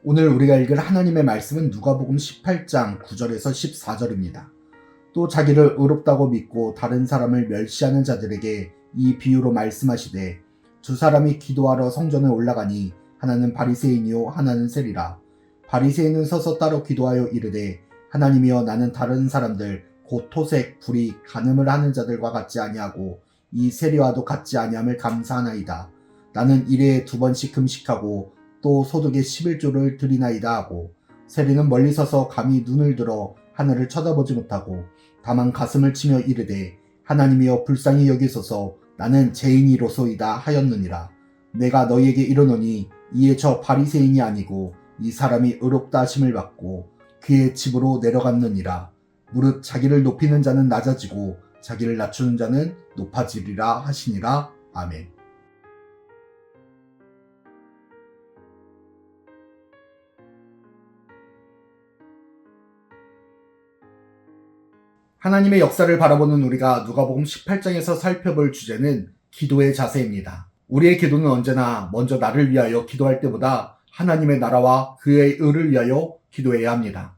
오늘 우리가 읽을 하나님의 말씀은 누가복음 18장 9절에서 14절입니다. 또 자기를 의롭다고 믿고 다른 사람을 멸시하는 자들에게 이 비유로 말씀하시되 두 사람이 기도하러 성전에 올라가니 하나는 바리새인이요 하나는 세리라. 바리새인은 서서 따로 기도하여 이르되 하나님이여 나는 다른 사람들 곧 토색, 불의, 간음을 하는 자들과 같지 아니하고 이 세리와도 같지 아니함을 감사하나이다. 나는 일회에 2번씩 금식하고 또 소득의 11조를 드리나이다 하고 세리는 멀리 서서 감히 눈을 들어 하늘을 쳐다보지 못하고 다만 가슴을 치며 이르되 하나님이여 불쌍히 여기소서 나는 죄인이로소이다 하였느니라. 내가 너희에게 이르노니 이에 저 바리새인이 아니고 이 사람이 의롭다 하심을 받고 그의 집으로 내려갔느니라. 무릇 자기를 높이는 자는 낮아지고 자기를 낮추는 자는 높아지리라 하시니라. 아멘. 하나님의 역사를 바라보는 우리가 누가복음 18장에서 살펴볼 주제는 기도의 자세입니다. 우리의 기도는 언제나 먼저 나를 위하여 기도할 때보다 하나님의 나라와 그의 의를 위하여 기도해야 합니다.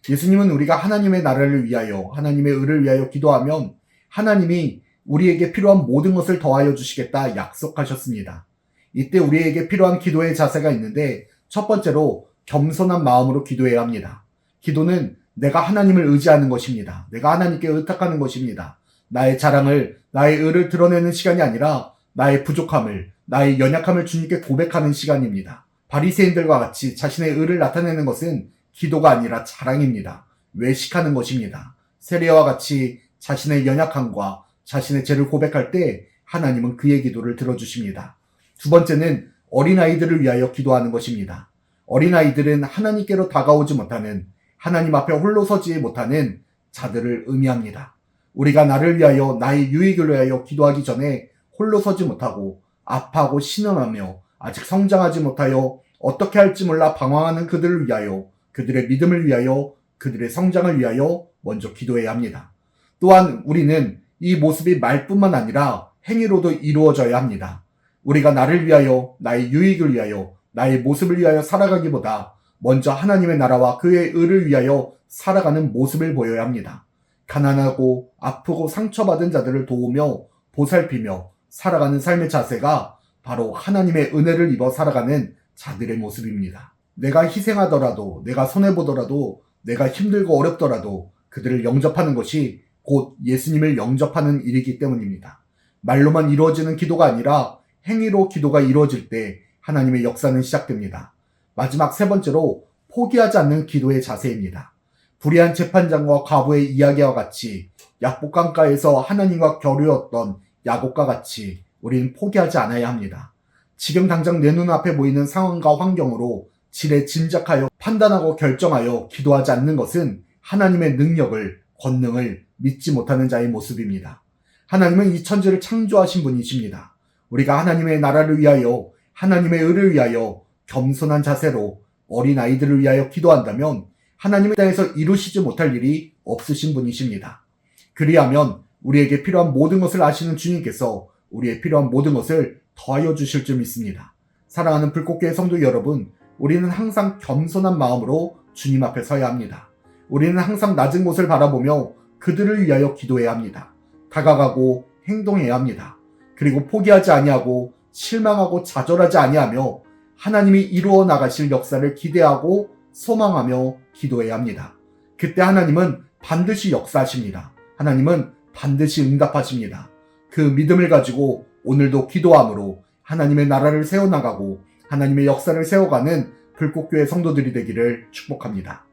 예수님은 우리가 하나님의 나라를 위하여 하나님의 의를 위하여 기도하면 하나님이 우리에게 필요한 모든 것을 더하여 주시겠다 약속하셨습니다. 이때 우리에게 필요한 기도의 자세가 있는데 첫 번째로 겸손한 마음으로 기도해야 합니다. 기도는 내가 하나님을 의지하는 것입니다. 내가 하나님께 의탁하는 것입니다. 나의 자랑을, 나의 의를 드러내는 시간이 아니라 나의 부족함을, 나의 연약함을 주님께 고백하는 시간입니다. 바리새인들과 같이 자신의 의를 나타내는 것은 기도가 아니라 자랑입니다. 외식하는 것입니다. 세리와 같이 자신의 연약함과 자신의 죄를 고백할 때 하나님은 그의 기도를 들어주십니다. 두 번째는 어린아이들을 위하여 기도하는 것입니다. 어린아이들은 하나님께로 다가오지 못하는, 하나님 앞에 홀로 서지 못하는 자들을 의미합니다. 우리가 나를 위하여, 나의 유익을 위하여 기도하기 전에 홀로 서지 못하고 아파하고 신음하며 아직 성장하지 못하여 어떻게 할지 몰라 방황하는 그들을 위하여, 그들의 믿음을 위하여, 그들의 성장을 위하여 먼저 기도해야 합니다. 또한 우리는 이 모습이 말뿐만 아니라 행위로도 이루어져야 합니다. 우리가 나를 위하여, 나의 유익을 위하여, 나의 모습을 위하여 살아가기보다 먼저 하나님의 나라와 그의 의를 위하여 살아가는 모습을 보여야 합니다. 가난하고 아프고 상처받은 자들을 도우며 보살피며 살아가는 삶의 자세가 바로 하나님의 은혜를 입어 살아가는 자들의 모습입니다. 내가 희생하더라도, 내가 손해보더라도, 내가 힘들고 어렵더라도 그들을 영접하는 것이 곧 예수님을 영접하는 일이기 때문입니다. 말로만 이루어지는 기도가 아니라 행위로 기도가 이루어질 때 하나님의 역사는 시작됩니다. 마지막 세 번째로 포기하지 않는 기도의 자세입니다. 불의한 재판장과 과부의 이야기와 같이 약복강가에서 하나님과 교류했던 야곱과 같이 우리는 포기하지 않아야 합니다. 지금 당장 내 눈앞에 보이는 상황과 환경으로 지레 짐작하여 판단하고 결정하여 기도하지 않는 것은 하나님의 능력을, 권능을 믿지 못하는 자의 모습입니다. 하나님은 이 천지를 창조하신 분이십니다. 우리가 하나님의 나라를 위하여, 하나님의 의를 위하여 겸손한 자세로 어린아이들을 위하여 기도한다면 하나님의 땅에서 이루시지 못할 일이 없으신 분이십니다. 그리하면 우리에게 필요한 모든 것을 아시는 주님께서 우리의 필요한 모든 것을 더하여 주실 줄 믿습니다. 사랑하는 불꽃교회 성도 여러분, 우리는 항상 겸손한 마음으로 주님 앞에 서야 합니다. 우리는 항상 낮은 곳을 바라보며 그들을 위하여 기도해야 합니다. 다가가고 행동해야 합니다. 그리고 포기하지 아니하고 실망하고 좌절하지 아니하며 하나님이 이루어 나가실 역사를 기대하고 소망하며 기도해야 합니다. 그때 하나님은 반드시 역사하십니다. 하나님은 반드시 응답하십니다. 그 믿음을 가지고 오늘도 기도함으로 하나님의 나라를 세워나가고 하나님의 역사를 세워가는 불꽃교회 성도들이 되기를 축복합니다.